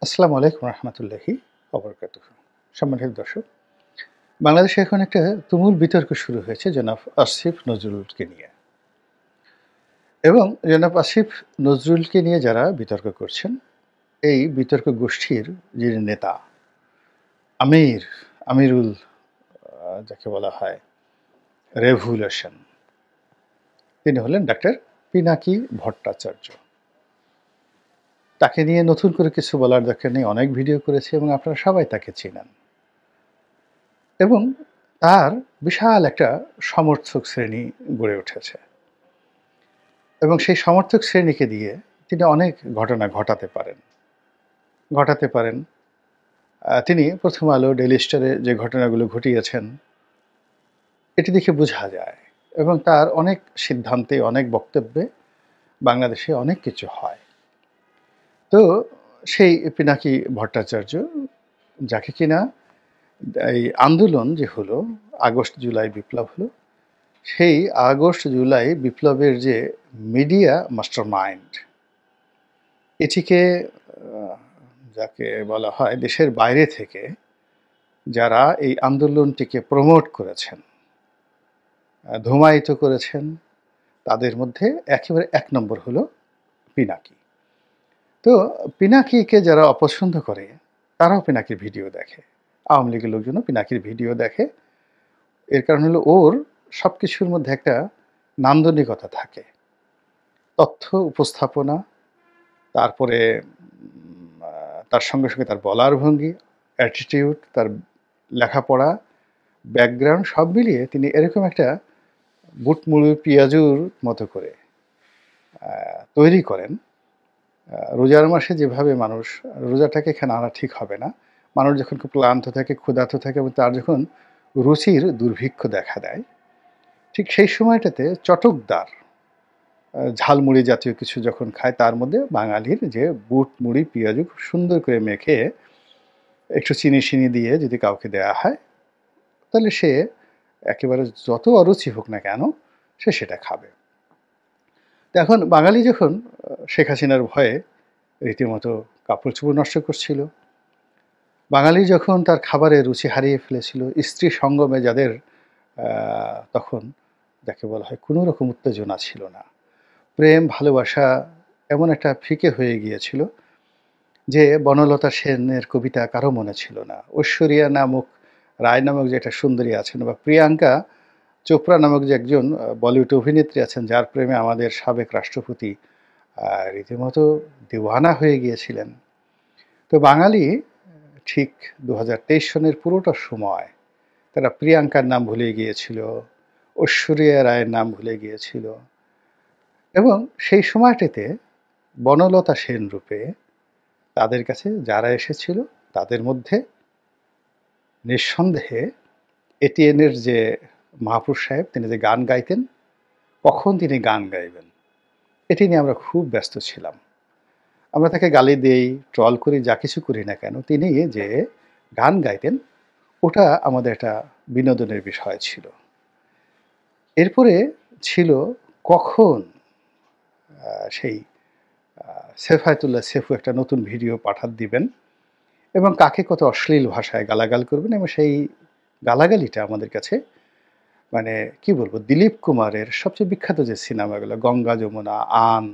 আসসালামু আলাইকুম রহমতুল্লাহি ওবরকাতুহ। সম্মানিত দর্শক, বাংলাদেশে এখন একটা তুমুল বিতর্ক শুরু হয়েছে জনাব আসিফ নজরুলকে নিয়ে। এবং জনাব আসিফ নজরুলকে নিয়ে যারা বিতর্ক করছেন, এই বিতর্ক গোষ্ঠীর যিনি নেতা আমির, আমিরুল যাকে বলা হয় রেভুলেশন, তিনি হলেন ডাক্তার পিনাকি ভট্টাচার্য। তাকে নিয়ে নতুন করে কিছু বলার দরকার নেই, অনেক ভিডিও করেছে এবং আপনারা সবাই তাকে চেনেন। এবং তার বিশাল একটা সমর্থক শ্রেণী গড়ে উঠেছে এবং সেই সমর্থক শ্রেণীকে দিয়ে তিনি অনেক ঘটনা ঘটাতে পারেন। তিনি প্রথম আলো, ডেইলি স্টারে যে ঘটনাগুলো ঘটিয়েছেন, এটি দেখে বোঝা যায় এবং তার অনেক সিদ্ধান্তে, অনেক বক্তব্যে বাংলাদেশে অনেক কিছু হয়। তো সেই পিনাকি ভট্টাচার্য, যাকে কিনা এই আন্দোলন যে হলো, আগস্ট জুলাই বিপ্লব হলো, সেই আগস্ট জুলাই বিপ্লবের যে মিডিয়া মাস্টার মাইন্ড, এটিকে যাকে বলা হয় দেশের বাইরে থেকে যারা এই আন্দোলনটিকে প্রমোট করেছেন, ধূমায়িত করেছেন, তাদের মধ্যে একেবারে এক নম্বর হলো পিনাকি। তো পিনাকিকে যারা অপছন্দ করে তারাও পিনাকির ভিডিও দেখে। আওয়ামী লীগের লোকজনও পিনাকির ভিডিও দেখে। এর কারণ হলো ওর সব কিছুর মধ্যে একটা নান্দনিকতা থাকে, তথ্য উপস্থাপনা, তারপরে তার সঙ্গে সঙ্গে তার বলার ভঙ্গি, অ্যাটিটিউড, তার লেখাপড়া, ব্যাকগ্রাউন্ড সব মিলিয়ে তিনি এরকম একটা বুটমুড়ি পেঁয়াজুর মতো করে তৈরি করেন। রোজার মাসে যেভাবে মানুষ, রোজাটাকে এখানে আনা ঠিক হবে না, মানুষ যখন খুব ক্লান্ত থাকে, ক্ষুধার্ত থাকে এবং তার যখন রুচির দুর্ভিক্ষ দেখা দেয়, ঠিক সেই সময়টাতে চটকদার ঝালমুড়ি জাতীয় কিছু যখন খায়, তার মধ্যে বাঙালির যে বুট মুড়ি পেঁয়াজু খুব সুন্দর করে মেখে একটু চিনি দিয়ে যদি কাউকে দেয়া হয়, তাহলে সে একেবারে যত অরুচি হোক না কেন সে সেটা খাবে। তো এখন বাঙালি যখন শেখ হাসিনার ভয়ে রীতিমতো কাপড় চোপড় নষ্ট করছিল, বাঙালি যখন তার খাবারের রুচি হারিয়ে ফেলেছিল, স্ত্রী সঙ্গমে যাদের তখন যাকে বলা হয় কোনো রকম উত্তেজনা ছিল না, প্রেম ভালোবাসা এমন একটা ফিকে হয়ে গিয়েছিল যে বনলতা সেনের কবিতা কারো মনে ছিল না, ঐশ্বরিয়া নামক রায় নামক যে একটা সুন্দরী আছেন, বা প্রিয়াঙ্কা চোপড়া নামক যে একজন বলিউড অভিনেত্রী আছেন, যার প্রেমে আমাদের সাবেক রাষ্ট্রপতি রীতিমতো দিওয়ানা হয়ে গিয়েছিলেন। তো বাঙালি ঠিক 2023 সনের পুরোটা সময় তারা প্রিয়াঙ্কার নাম ভুলে গিয়েছিল, ঐশ্বরিয়া রায়ের নাম ভুলে গিয়েছিল। এবং সেই সময়টিতে বনলতা সেন রূপে তাদের কাছে যারা এসেছিল, তাদের মধ্যে নিঃসন্দেহে এটিএনের যে মাহফুজ সাহেব, তিনি যে গান গাইতেন, কখন তিনি গান গাইবেন এটি নিয়ে আমরা খুব ব্যস্ত ছিলাম। আমরা তাকে গালি দেই, ট্রল করি, যা কিছু করি না কেন, তিনি যে গান গাইতেন ওটা আমাদের একটা বিনোদনের বিষয় ছিল। এরপরে ছিল কখন সেই সেফায়েতুল্লাহ সেফু একটা নতুন ভিডিও দিবেন এবং কাকে কত অশ্লীল ভাষায় গালাগাল করবেন, এবং সেই গালাগালিটা আমাদের কাছে মানে কি বলবো, দিলীপ কুমারের সবচেয়ে বিখ্যাত যে সিনেমাগুলো, গঙ্গা যমুনা, আন,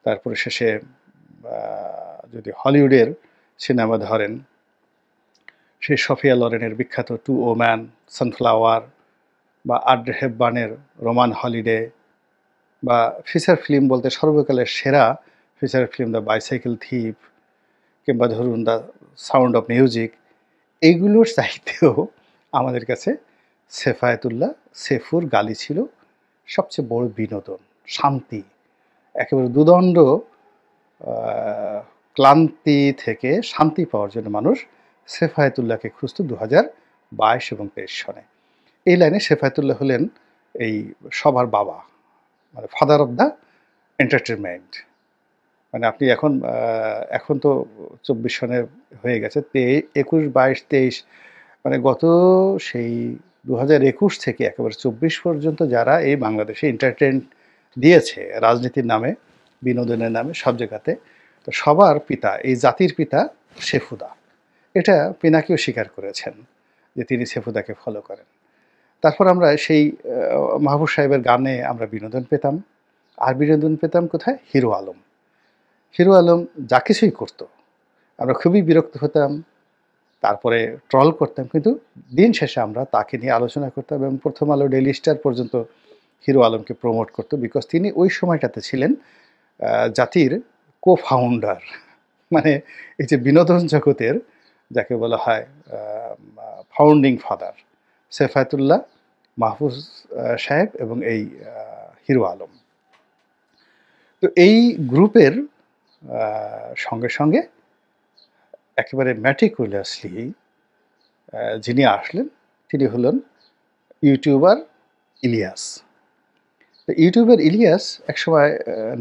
তারপরে শেষে যদি হলিউডের সিনেমা ধরেন, সেই সফিয়া লরেনের বিখ্যাত টু ওম্যান, সানফ্লাওয়ার, বা আড্রে হেপবার্নের রোমান হলিডে, বা ফিচার ফিল্ম বলতে সর্বকালের সেরা ফিচার ফিল্ম দ্য বাইসাইকেল থিপ, কিংবা ধরুন দ্য সাউন্ড অফ মিউজিক, এইগুলোর চাইতেও আমাদের কাছে সেফায়েতুল্লাহ সেফুর গালি ছিল সবচেয়ে বড় বিনোদন, শান্তি, একেবারে দুদণ্ড ক্লান্তি থেকে শান্তি পাওয়ার জন্য মানুষ সেফায়েতুল্লাহকে খুঁজত 2022 এবং 23 সনে। এই লাইনে সেফায়েতুল্লাহ হলেন এই সবার বাবা, মানে ফাদার অফ দ্য এন্টারটেনমেন্ট। মানে আপনি এখন তো 24 সনে হয়ে গেছে, 21, 22, 23, মানে গত সেই 2021 থেকে একেবারে 24 পর্যন্ত যারা এই বাংলাদেশে এন্টারটেন দিয়েছে রাজনীতির নামে, বিনোদনের নামে, সব জায়গাতে, তো সবার পিতা, এই জাতির পিতা শেফুদা। এটা পিনাকিও স্বীকার করেছেন যে তিনি শেফুদাকে ফলো করেন। তারপর আমরা সেই মাহবুব সাহেবের গানে আমরা বিনোদন পেতাম। আর বিনোদন পেতাম কোথায়? হিরো আলম। হিরো আলম যা কিছুই করত, আমরা খুবই বিরক্ত হতাম, তারপরে ট্রল করতাম, কিন্তু দিন শেষে আমরা তাকে নিয়ে আলোচনা করতাম এবং প্রথম আলো, ডেইলি স্টার পর্যন্ত হিরো আলমকে প্রমোট করতো, বিকজ তিনি ওই সময়টাতে ছিলেন জাতির কো-ফাউন্ডার। মানে এই যে বিনোদন জগতের যাকে বলা হয় ফাউন্ডিং ফাদার, সেফায়েতুল্লাহ, মাহফুজ সাহেব এবং এই হিরো আলম। তো এই গ্রুপের সঙ্গে সঙ্গে একেবারে ম্যাটিকুলাসলি যিনি আসলেন তিনি হলেন ইউটিউবার ইলিয়াস। তো ইউটিউবার ইলিয়াস একসময়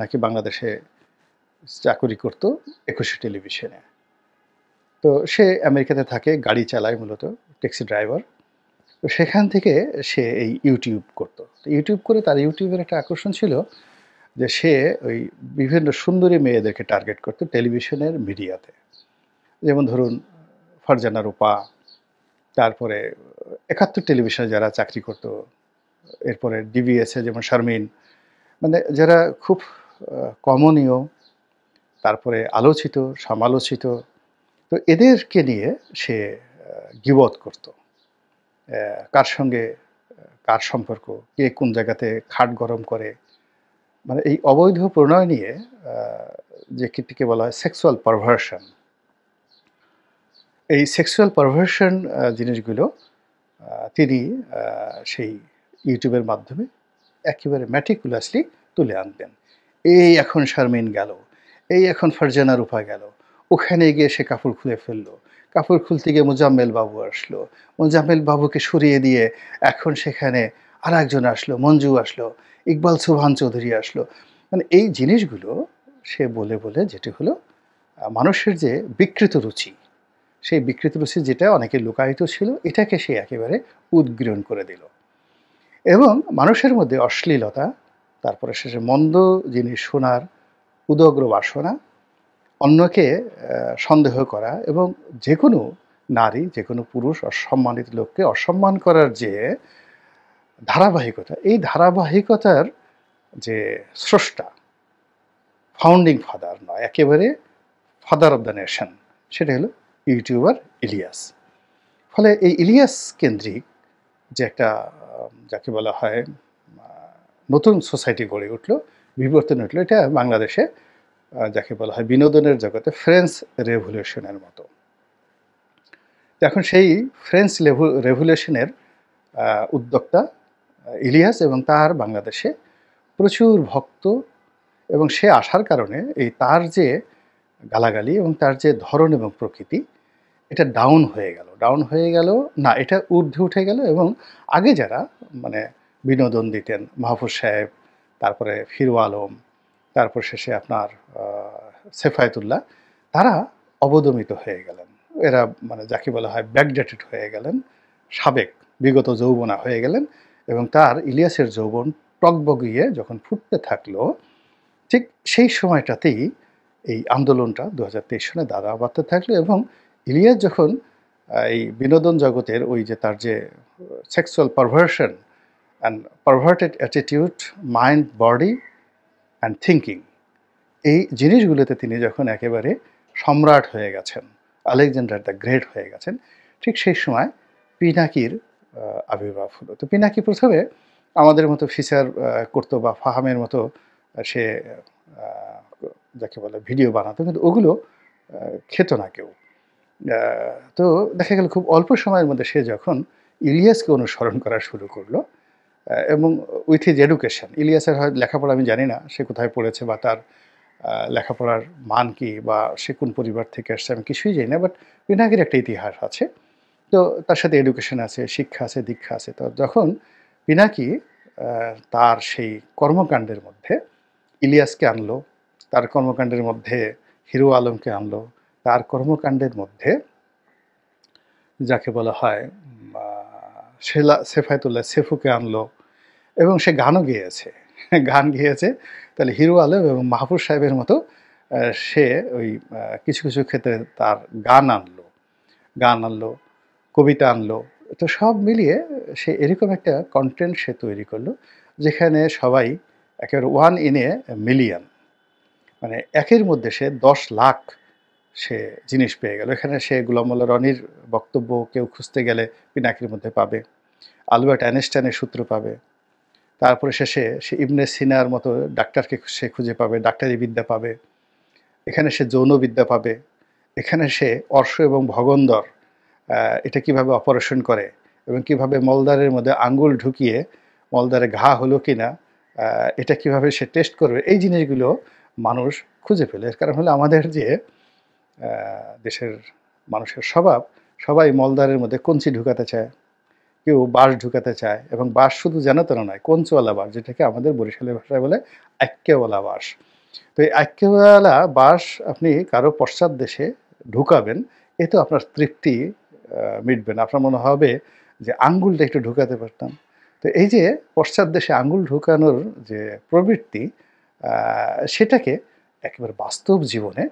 নাকি বাংলাদেশে চাকুরি করতো ২১ টেলিভিশনে। তো সে আমেরিকাতে থাকে, গাড়ি চালায়, মূলত ট্যাক্সি ড্রাইভার। তো সেখান থেকে সে এই ইউটিউব করতো। তো ইউটিউব করে তার ইউটিউবের একটা আকর্ষণ ছিল যে সে ওই বিভিন্ন সুন্দরী মেয়েদেরকে টার্গেট করতো টেলিভিশনের মিডিয়াতে। যেমন ধরুন ফারজানা রূপা, তারপরে ৭১ টেলিভিশনে যারা চাকরি করতো, এরপরে ডিবিএসে যেমন শারমিন, মানে যারা খুব কমনীয়, তারপরে আলোচিত, সমালোচিত। তো এদেরকে নিয়ে সে গীবত করত। কার সঙ্গে কার সম্পর্ক, কে কোন জায়গাতে খাট গরম করে, মানে এই অবৈধ প্রণয় নিয়ে যে কীটিকে বলা হয় সেক্সুয়াল পারভার্সন। এই সেক্সুয়াল পারভার্সন জিনিসগুলো তিনি সেই ইউটিউবের মাধ্যমে একেবারে ম্যাটিকুলাসলি তুলে আনতেন। এই এখন শারমিন গেল, এই এখন ফারজানা রূপা গেল, ওখানে গিয়ে সে কাপড় খুলে ফেললো, কাপড় খুলতে গিয়ে মোজাম্মেল বাবু আসলো, মোজাম্মেল বাবুকে সরিয়ে দিয়ে এখন সেখানে আর একজন আসলো, মঞ্জু আসলো, ইকবাল সুবহান চৌধুরী আসলো। মানে এই জিনিসগুলো সে বলে বলে যেটি হলো মানুষের যে বিকৃত রুচি, সেই বিকৃত রুচি যেটা অনেকে লুকায়িত ছিল, এটাকে সে একেবারে উদ্গীরণ করে দিল এবং মানুষের মধ্যে অশ্লীলতা, তারপরে শেষে মন্দ জিনিস শোনার উদগ্র বাসনা, অন্যকে সন্দেহ করা এবং যে কোনো নারী, যে কোনো পুরুষ, অসম্মানিত লোককে অসম্মান করার যে ধারাবাহিকতা, এই ধারাবাহিকতার যে স্রষ্টা, ফাউন্ডিং ফাদার নয়, একেবারে ফাদার অব দ্য নেশন, সেটা হলো ইউটিউবার ইলিয়াস। ফলে এই ইলিয়াস কেন্দ্রিক যে একটা যাকে বলা হয় নতুন সোসাইটি গড়ে উঠলো, বিবর্তন উঠলো, এটা বাংলাদেশে যাকে বলা হয় বিনোদনের জগতে ফ্রেঞ্চ রেভলিউশনের মতো। এখন সেই ফ্রেঞ্চ রেভলিউশনের উদ্যোক্তা ইলিয়াস এবং তার বাংলাদেশে প্রচুর ভক্ত, এবং সে আসার কারণে এই তার যে গালাগালি এবং তার যে ধরন এবং প্রকৃতি, এটা ডাউন হয়ে গেল না, এটা ঊর্ধ্বে উঠে গেল। এবং আগে যারা মানে বিনোদন দিতেন, মাহফুজ সাহেব, তারপরে হিরো আলম, তারপর শেষে আপনার সেফায়েতুল্লাহ, তারা অবদমিত হয়ে গেলেন। এরা মানে যাকে বলা হয় ব্যাকডেটেড হয়ে গেলেন, সাবেক বিগত যৌবনা হয়ে গেলেন। এবং তার ইলিয়াসের যৌবন টগবগিয়ে যখন ফুটতে থাকলো, ঠিক সেই সময়টাতেই এই আন্দোলনটা ২০২৩ সনে দাঁড়া বাড়তে থাকলো। এবং ইলিয়াস যখন এই বিনোদন জগতের ওই যে তার যে sexual perversion and perverted attitude, mind, body and thinking, এই জিনিসগুলোতে তিনি যখন একেবারে সম্রাট হয়ে গেছেন, আলেকজান্ডার দ্য গ্রেট হয়ে গেছেন, ঠিক সেই সময় পিনাকির আবির্ভাব হলো। তো পিনাকি প্রথমে আমাদের মতো ফিচার করতো বা ফাহামের মতো সে যাকে বলে ভিডিও বানাতো, কিন্তু ওগুলো খেত না কেউ। তো দেখা গেল খুব অল্প সময়ের মধ্যে সে যখন ইলিয়াসকে অনুসরণ করা শুরু করলো, এবং উইথ হিজ এডুকেশন, ইলিয়াসের হয় লেখাপড়া আমি জানি না সে কোথায় পড়েছে বা তার লেখাপড়ার মান কি বা সে কোন পরিবার থেকে আসছে আমি কিছুই জানি না, বাট পিনাকির একটা ইতিহাস আছে। তো তার সাথে এডুকেশন আছে, শিক্ষা আছে, দীক্ষা আছে। তো যখন পিনাকি তার সেই কর্মকাণ্ডের মধ্যে ইলিয়াসকে আনলো, তার কর্মকাণ্ডের মধ্যে হিরো আলমকে আনলো, তার কর্মকাণ্ডের মধ্যে যাকে বলা হয় সেফায়েতুল্লাহ সেফুকে আনলো, এবং সে গানও গেয়েছে, গান গেয়েছে, তাহলে হিরো আলম এবং মাহফুজ সাহেবের মতো সে ওই কিছু, কিছু ক্ষেত্রে তার গান আনলো, কবিতা আনলো। তো সব মিলিয়ে সে এরকম একটা কনটেন্ট সে তৈরি করলো, যেখানে সবাই একেবারে 1 in a million, মানে একের মধ্যে সে ১০,০০,০০০ সে জিনিস পেয়ে গেল। এখানে সে গোলাম মোল্লা রনির বক্তব্য কেউ খুঁজতে গেলে পিনাকির মধ্যে পাবে। আলবার্ট আইনস্টাইনের সূত্র পাবে। তারপরে শেষে সে ইবনে সিনার মতো ডাক্তারকে সে খুঁজে পাবে, ডাক্তারি বিদ্যা পাবে। এখানে সে যৌনবিদ্যা পাবে। এখানে সে অর্শ এবং ভগন্দর এটা কিভাবে অপারেশন করে এবং কিভাবে মলদ্বারের মধ্যে আঙ্গুল ঢুকিয়ে মলদ্বারে ঘা হলো কিনা এটা কিভাবে সে টেস্ট করবে, এই জিনিসগুলো মানুষ খুঁজে ফেলে। এর কারণ হলো আমাদের যে দেশের মানুষের স্বভাব, সবাই মলদ্বারের মধ্যে কঞ্চি ঢুকাতে চায়, কেউ বাঁশ ঢুকাতে চায়, এবং বাঁশ শুধু যেন তেন নয়, কঞ্চিওয়ালা বাঁশ, যেটাকে আমাদের বরিশালের ভাষায় বলে আক্কেওয়ালা বাঁশ। তো এই আক্কেওয়ালা বাঁশ আপনি কারো পশ্চাৎ দেশে ঢুকাবেন, এতে আপনার তৃপ্তি মিটবে না। আপনার মনে হবে যে আঙ্গুলটা একটু ঢুকাতে পারতাম। তো এই যে পশ্চাৎ দেশে আঙ্গুল ঢুকানোর যে প্রবৃত্তি, সেটাকে একেবারে বাস্তব জীবনে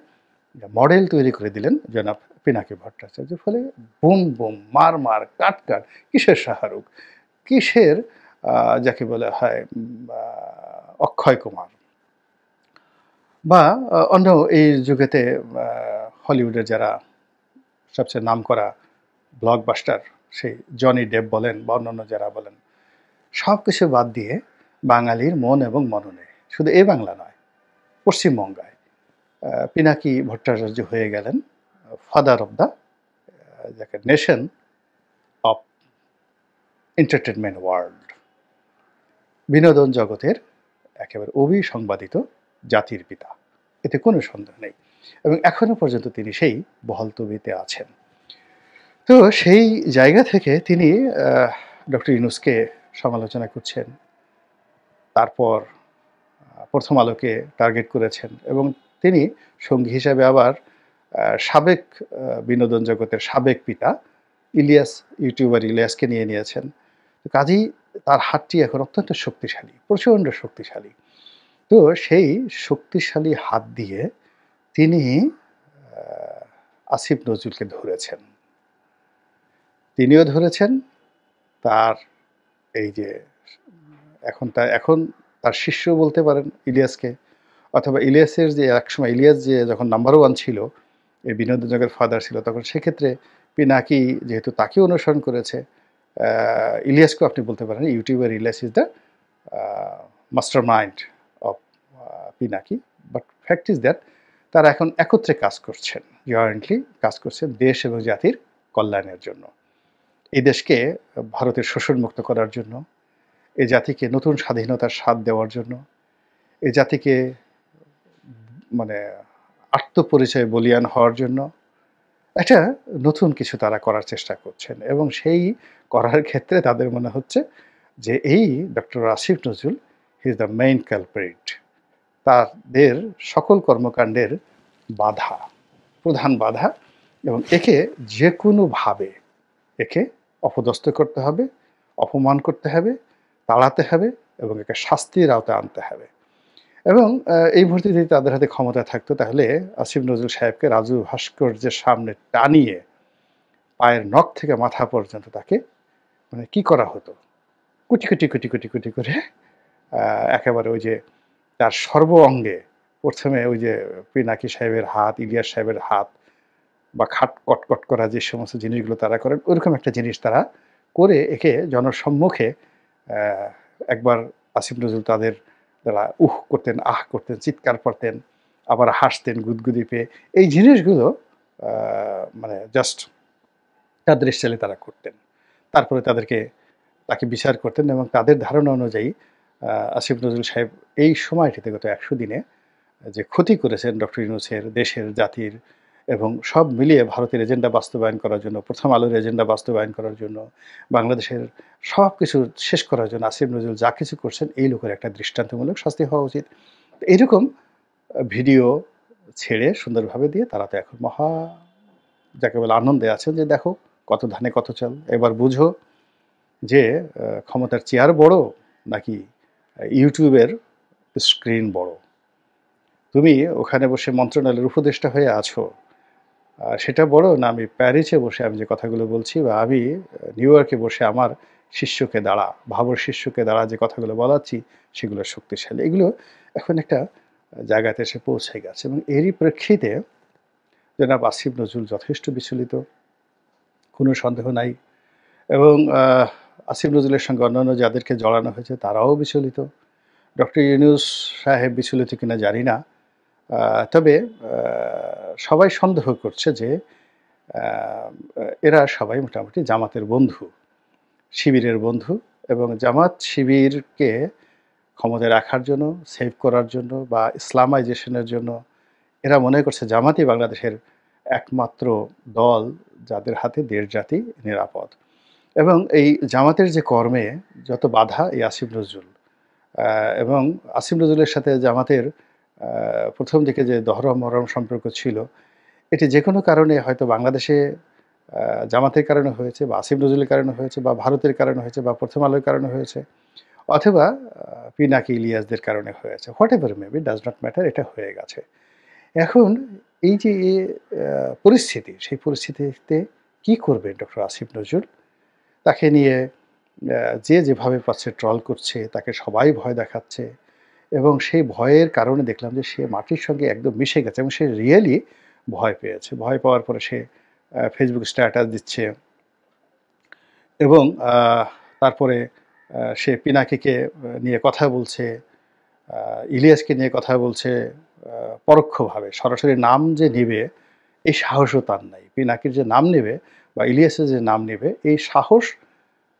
মডেল তৈরি করে দিলেন জনাব পিনাকি ভট্টাচার্য। ফলে বুম বুম, মার মার, কাট কাট, কিসের শাহরুখ, কিসের যাকে বলা হয় অক্ষয় কুমার, বা অন্য এই যুগেতে হলিউডের যারা সবচেয়ে নামকরা ব্লকবাস্টার, সেই জনি ডেপ বলেন বা অন্যান্য যারা বলেন, সব কিছু বাদ দিয়ে বাঙালির মন এবং মননে, শুধু এই বাংলা নয়, পশ্চিমবঙ্গায় পিনাকি ভট্টাচার্য হয়ে গেলেন ফাদার অব দ্য যাকে নেশন অফ এন্টারটেনমেন্ট ওয়ার্ল্ড, বিনোদন জগতের একেবারে অবিসংবাদিত জাতির পিতা, এতে কোনো সন্দেহ নেই। এবং এখনো পর্যন্ত তিনি সেই বহালতবিতে আছেন। তো সেই জায়গা থেকে তিনি ডক্টর ইউনূসকে সমালোচনা করছেন, তারপর প্রথম আলোকে টার্গেট করেছেন, এবং তিনি সঙ্গী হিসাবে আবার সাবেক বিনোদন জগতের সাবেক পিতা ইলিয়াস, ইউটিউবার ইলিয়াসকে নিয়ে নিয়েছেন। কাজেই তার হাতটি এখন অত্যন্ত শক্তিশালী, প্রচণ্ড শক্তিশালী। তো সেই শক্তিশালী হাত দিয়ে তিনি আসিফ নজরুলকে ধরেছেন। তিনিও ধরেছেন তার এই যে এখন তার শিষ্য বলতে পারেন ইলিয়াসকে, অথবা ইলিয়াসের যে একসময় ইলিয়াস যে যখন নাম্বার 1 ছিল, এই বিনোদন জগতের ফাদার ছিল, তখন সেক্ষেত্রে পিনাকি যেহেতু তাকে অনুসরণ করেছে, ইলিয়াসকেও আপনি বলতে পারেন YouTuber Ilias is the mastermind of Pinaki. But fact is that তারা এখন একত্রে কাজ করছেন, জয়েন্টলি কাজ করছেন দেশ এবং জাতির কল্যাণের জন্য, এই দেশকে ভারতের শোষণমুক্ত করার জন্য, এই জাতিকে নতুন স্বাধীনতার স্বাদ দেওয়ার জন্য, এই জাতিকে মানে আত্মপরিচয় বলিয়ান হওয়ার জন্য একটা নতুন কিছু তারা করার চেষ্টা করছেন। এবং সেই করার ক্ষেত্রে তাদের মনে হচ্ছে যে এই doctor Asif Nazrul he is the main culprit, তাদের সকল কর্মকাণ্ডের বাধা, প্রধান বাধা, এবং একে যে কোনোভাবে একে অপদস্থ করতে হবে, অপমান করতে হবে, তাড়াতে হবে, এবং একে শাস্তির আওতায় আনতে হবে। এবং এই মুহূর্তে যদি তাদের হাতে ক্ষমতা থাকতো, তাহলে আসিফ নজরুল সাহেবকে রাজু ভাস্কর্যের সামনে টানিয়ে পায়ের নখ থেকে মাথা পর্যন্ত তাকে মানে কি করা হতো, কুটি কুটি কুটি কুটি কুটি করে একেবারে ওই যে তার সর্ব অঙ্গে, প্রথমে ওই যে পিনাকি সাহেবের হাত, ইলিয়াস সাহেবের হাত, বা খাট কটকট করা যে সমস্ত জিনিসগুলো তারা করেন, ওইরকম একটা জিনিস তারা করে একে জনসম্মুখে একবার আসিফ নজরুল তাদের তারা উহ করতেন, আহ করতেন, চিৎকার করতেন, আবার হাসতেন গুদগুদি পেয়ে, এই জিনিসগুলো মানে জাস্ট তাদের স্টাইলে তারা করতেন। তারপরে তাকে বিচার করতেন, এবং তাদের ধারণা অনুযায়ী আসিফ নজরুল সাহেব এই সময়টিতে গত 100 দিনে যে ক্ষতি করেছেন ডক্টর ইউনূসের, দেশের, জাতির, এবং সব মিলিয়ে ভারতের এজেন্ডা বাস্তবায়ন করার জন্য, প্রথম আলোর এজেন্ডা বাস্তবায়ন করার জন্য, বাংলাদেশের সব কিছু শেষ করার জন্য আসিফ নজরুল যা কিছু করছেন, এই লোকের একটা দৃষ্টান্তমূলক শাস্তি হওয়া উচিত। এইরকম ভিডিও ছেড়ে সুন্দরভাবে দিয়ে তারা তো এখন মহা যাকে বলে আনন্দে আছেন যে দেখো কত ধানে কত চাল, এবার বুঝো যে ক্ষমতার চেয়ার বড় নাকি ইউটিউবের স্ক্রিন বড়। তুমি ওখানে বসে মন্ত্রণালয়ের উপদেষ্টা হয়ে আছো। সেটা বড় না আমি প্যারিসে বসে আমি যে কথাগুলো বলছি বা আমি নিউ ইয়র্কে বসে আমার শিষ্যকে দ্বারা, ভাবর শিষ্যকে দ্বারা যে কথাগুলো বলাচ্ছি সেগুলো শক্তিশালী। এগুলো এখন একটা জায়গাতে এসে পৌঁছে গেছে এবং এরই প্রেক্ষিতে জনাব আসিফ নজরুল যথেষ্ট বিচলিত, কোনো সন্দেহ নাই। এবং আসিফ নজরুলের সঙ্গে অন্যান্য যাদেরকে জড়ানো হয়েছে তারাও বিচলিত। ডক্টর ইউনূস সাহেব বিচলিত কিনা জানি না। তবে সবাই সন্দেহ করছে যে আ এরা সবাই মোটামুটি জামাতের বন্ধু, শিবিরের বন্ধু এবং জামাত শিবিরকে ক্ষমতায় রাখার জন্য, সেভ করার জন্য বা ইসলামাইজেশনের জন্য এরা মনে করছে জামাতই বাংলাদেশের একমাত্র দল যাদের হাতে দেশ জাতি নিরাপদ। এবং এই জামাতের যে কর্মে যত বাধা এই আসিফ নজরুল এবং আসিফ নজরুলের সাথে জামাতের ১ম দিকে যে দহরম-মহরম সম্পর্ক ছিল, এটি যেকোনো কারণে হয়তো বাংলাদেশে আ জামাতের কারণে হয়েছে বা আসিফ নজরুলের কারণে হয়েছে বা ভারতের কারণে হয়েছে বা 'প্রথম আলোর' কারণে হয়েছে অথবা পিনাকি ইলিয়াসদের কারণে হয়েছে। Whatever maybe does not matter এটা হয়ে গেছে। এখন এই যে পরিস্থিতি, সেই পরিস্থিতিতে কি করবেন ডক্টর আসিফ নজরুল? তাকে নিয়ে যে যেভাবে পারছে ট্রল করছে, তাকে সবাই ভয় দেখাচ্ছে এবং সেই ভয়ের কারণে দেখলাম যে সে মাটির সঙ্গে একদম মিশে গেছে এবং সে রিয়েলি ভয় পেয়েছে। ভয় পাওয়ার পরে সে Facebook স্ট্যাটাস দিচ্ছে এবং তারপরে সে পিনাকিকে নিয়ে কথা বলছে, আ ইলিয়াসকে নিয়ে কথা বলছে আ পরোক্ষভাবে। সরাসরি নাম যে নিবে এই সাহসও তার নাই। পিনাকির যে নাম নেবে বা ইলিয়াসের যে নাম নেবে এই সাহস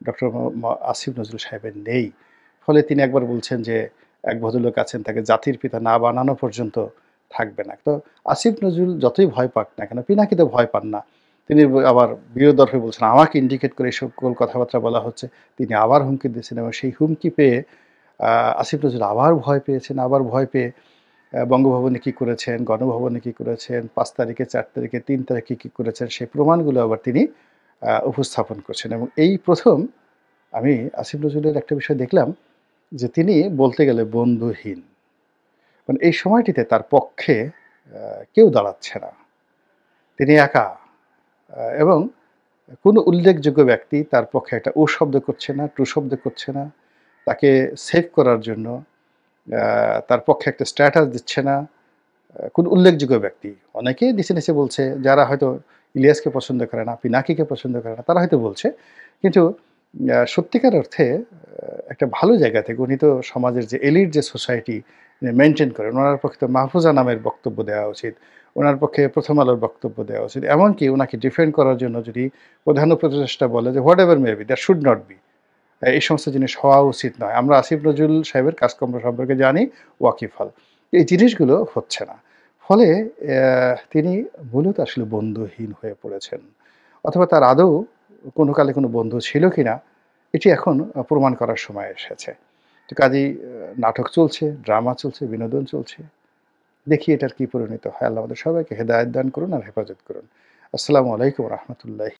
ডক্টর আসিফ নজরুল সাহেবের নেই। ফলে তিনি একবার বলছেন যে, এক ভদ্রলোক আছেন তাকে জাতির পিতা না বানানো পর্যন্ত থাকবে না। তো আসিফ নজরুল যতই ভয় পাক না কেন, পিনাকি তো ভয় পান না। তিনি আবার বিরদর্ভে বলছেন, আমাকে ইন্ডিকেট করে এই সকল কথাবার্তা বলা হচ্ছে। তিনি আবার হুমকি দিয়েছেন এবং সেই হুমকি পেয়ে আ আসিফ নজরুল আবার ভয় পেয়েছেন, আবার ভয় পেয়ে বঙ্গভবনে কি করেছেন, গণভবনে কি করেছেন, ৫ তারিখে, ৪ তারিখে, ৩ তারিখে কি করেছেন সেই প্রমাণগুলো আবার তিনি উপস্থাপন করছেন এবং এই ১ম আমি আসিফ নজরুলের একটা বিষয় দেখলাম যে তিনি বলতে গেলে বন্ধুহীন। মানে এই সময়টিতে তার পক্ষে কেউ দাঁড়াচ্ছে না। তিনি একা এবং কোনো উল্লেখযোগ্য ব্যক্তি তার পক্ষে একটা ও শব্দ করছে না, টু শব্দ করছে না। তাকে সেভ করার জন্য আ তার পক্ষে একটা স্ট্যাটাস দিচ্ছে না। কোনো উল্লেখযোগ্য ব্যক্তি। অনেকেই নিচে, নিচে বলছে যারা হয়তো ইলিয়াসকে পছন্দ করে না, পিনাকিকে পছন্দ করে না, তারা হয়তো বলছে। কিন্তু সত্যিকার অর্থে একটা ভালো জায়গা থেকে উনি তো সমাজের যে এলিট যে সোসাইটি মেইনটেইন করেন, উনার পক্ষে তো মাহফুজা নামের বক্তব্য দেওয়া উচিত। উনার পক্ষে 'প্রথম আলোর' বক্তব্য দেওয়া উচিত। এমনকি উনাকে ডিফেন্ড করার জন্য যদি প্রধান উপদেষ্টা বলে যে, "whatever may be, that should not be." এই সমস্ত জিনিস হওয়া উচিত নয়। আমরা আসিফ নজরুল সাহেবের কাজকর্ম সম্পর্কে জানি, ওয়াকিবহাল। এই জিনিসগুলো হচ্ছে না। ফলে তিনি মূলত আসলে বন্ধুহীন হয়ে পড়েছেন। অথবা তার আদৌ কোনো কালে কোনো বন্ধু ছিল কিনা এটি এখন প্রমাণ করার সময় এসেছে। তো কাজেই নাটক চলছে, ড্রামা চলছে, বিনোদন চলছে। দেখি এটার কি পরিণত হয়। আল্লাহ আমাদের সবাইকে হেদায়েত দান করুন আর হেফাজত করুন। আসসালামু আলাইকুম ওয়া রাহমাতুল্লাহি